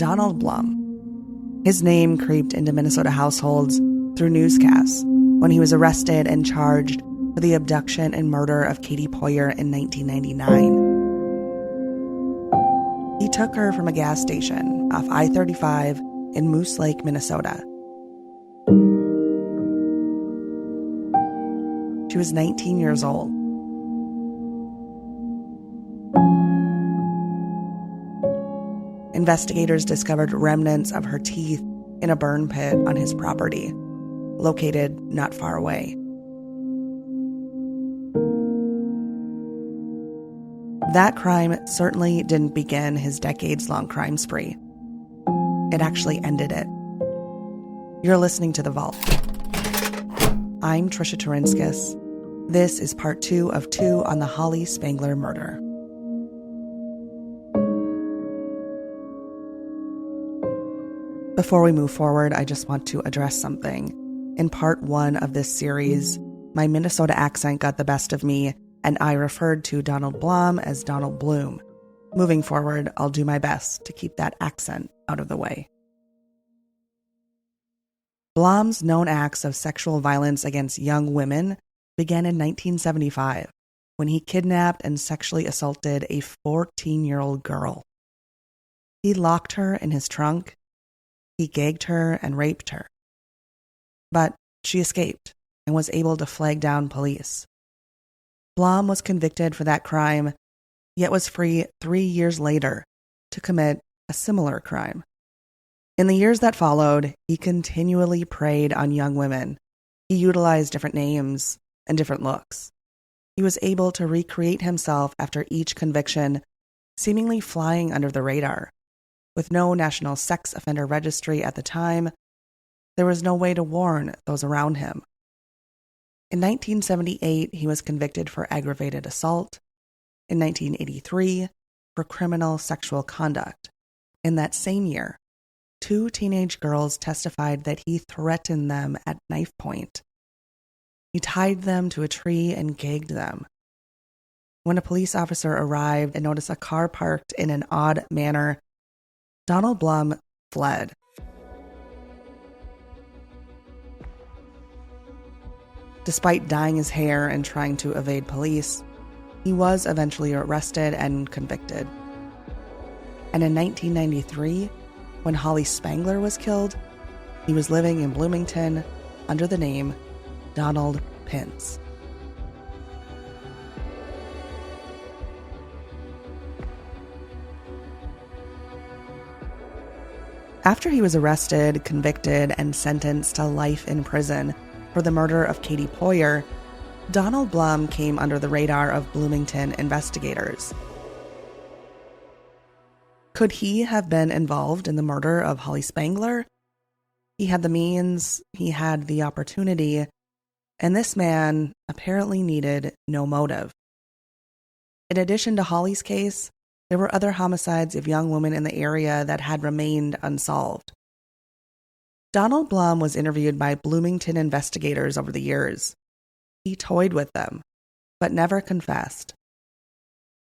Donald Blom. His name creeped into Minnesota households through newscasts when he was arrested and charged for the abduction and murder of Katie Poirer in 1999. He took her from a gas station off I-35 in Moose Lake, Minnesota. She was 19 years old. Investigators discovered remnants of her teeth in a burn pit on his property, located not far away. That crime certainly didn't begin his decades-long crime spree. It actually ended it. You're listening to The Vault. I'm Trisha Taurinskas. This is part 2 of 2 on the Holly Spangler murder. Before we move forward, I just want to address something. In part 1 of this series, my Minnesota accent got the best of me, and I referred to Donald Blom as Donald Blom. Moving forward, I'll do my best to keep that accent out of the way. Blom's known acts of sexual violence against young women began in 1975, when he kidnapped and sexually assaulted a 14-year-old girl. He locked her in his trunk. He gagged her and raped her. But she escaped and was able to flag down police. Blom was convicted for that crime, yet was free 3 years later to commit a similar crime. In the years that followed, he continually preyed on young women. He utilized different names and different looks. He was able to recreate himself after each conviction, seemingly flying under the radar. With no national sex offender registry at the time, there was no way to warn those around him. In 1978, he was convicted for aggravated assault. In 1983, for criminal sexual conduct. In that same year, 2 teenage girls testified that he threatened them at knife point. He tied them to a tree and gagged them. When a police officer arrived and noticed a car parked in an odd manner, Donald Blom fled. Despite dyeing his hair and trying to evade police, he was eventually arrested and convicted. And in 1993, when Holly Spangler was killed, he was living in Bloomington under the name Donald Pence. After he was arrested, convicted, and sentenced to life in prison for the murder of Katie Poirer, Donald Blom came under the radar of Bloomington investigators. Could he have been involved in the murder of Holly Spangler? He had the means, he had the opportunity, and this man apparently needed no motive. In addition to Holly's case, there were other homicides of young women in the area that had remained unsolved. Donald Blom was interviewed by Bloomington investigators over the years. He toyed with them, but never confessed.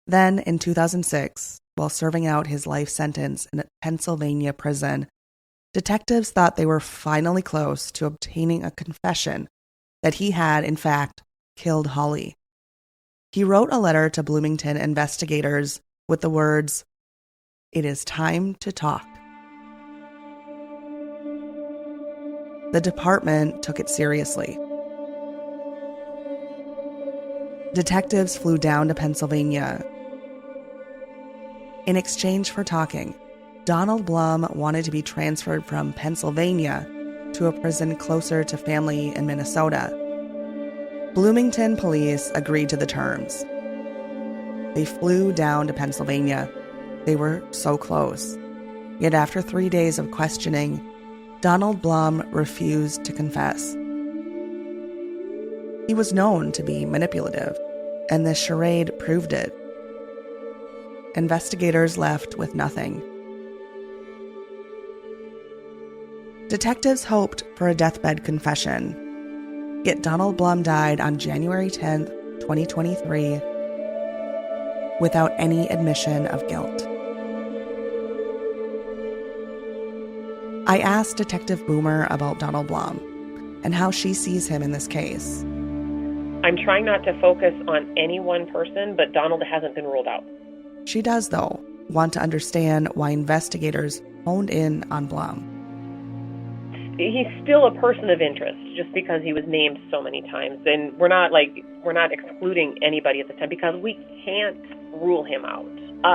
Then, in 2006, while serving out his life sentence in a Pennsylvania prison, detectives thought they were finally close to obtaining a confession that he had, in fact, killed Holly. He wrote a letter to Bloomington investigators with the words, "It is time to talk." The department took it seriously. Detectives flew down to Pennsylvania. In exchange for talking, Donald Blom wanted to be transferred from Pennsylvania to a prison closer to family in Minnesota. Bloomington police agreed to the terms. They flew down to Pennsylvania. They were so close. Yet after 3 days of questioning, Donald Blom refused to confess. He was known to be manipulative, and this charade proved it. Investigators left with nothing. Detectives hoped for a deathbed confession, yet Donald Blom died on January 10th, 2023, without any admission of guilt. I asked Detective Boomer about Donald Blom and how she sees him in this case. I'm trying not to focus on any one person, but Donald hasn't been ruled out. She does, though, want to understand why investigators honed in on Blom. He's still a person of interest just because he was named so many times. And we're not excluding anybody at the time because we can't rule him out.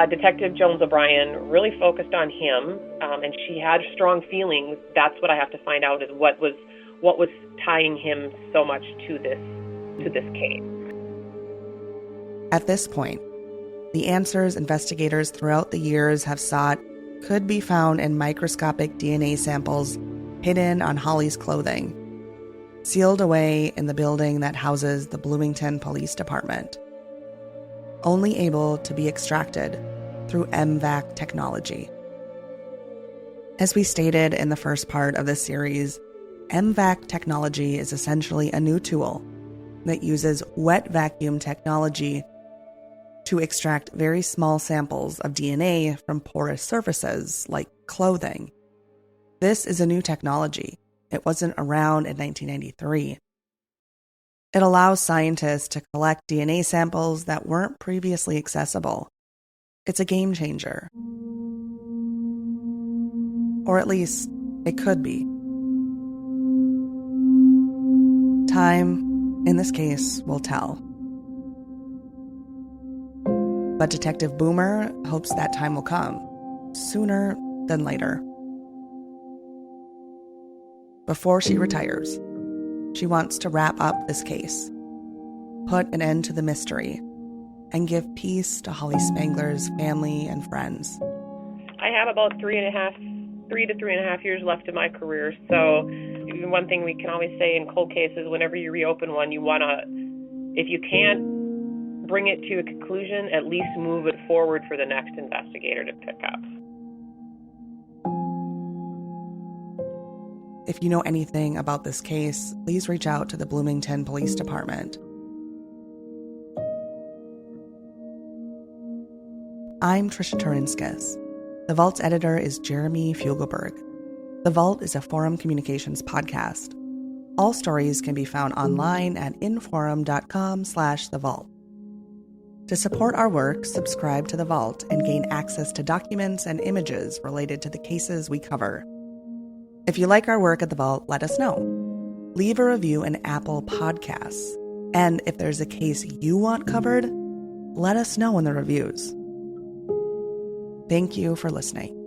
Detective Jones O'Brien really focused on him, and she had strong feelings. That's what I have to find out is what was tying him so much to this case. At this point, the answers investigators throughout the years have sought could be found in microscopic DNA samples hidden on Holly's clothing, sealed away in the building that houses the Bloomington Police Department, only able to be extracted through MVAC technology. As we stated in the first part of this series, MVAC technology is essentially a new tool that uses wet vacuum technology to extract very small samples of DNA from porous surfaces like clothing. This is a new technology. It wasn't around in 1993. It allows scientists to collect DNA samples that weren't previously accessible. It's a game changer. Or at least, it could be. Time, in this case, will tell. But Detective Boomer hopes that time will come, sooner than later. Before she retires, she wants to wrap up this case, put an end to the mystery, and give peace to Holly Spangler's family and friends. I have about 3 to 3.5 years left in my career, so one thing we can always say in cold cases, whenever you reopen one, you want to, if you can't bring it to a conclusion, at least move it forward for the next investigator to pick up. If you know anything about this case, please reach out to the Bloomington Police Department. I'm Trisha Taurinskas. The Vault's editor is Jeremy Fugelberg. The Vault is a Forum Communications podcast. All stories can be found online at inforum.com/thevault. To support our work, subscribe to The Vault and gain access to documents and images related to the cases we cover. If you like our work at The Vault, let us know. Leave a review in Apple Podcasts. And if there's a case you want covered, let us know in the reviews. Thank you for listening.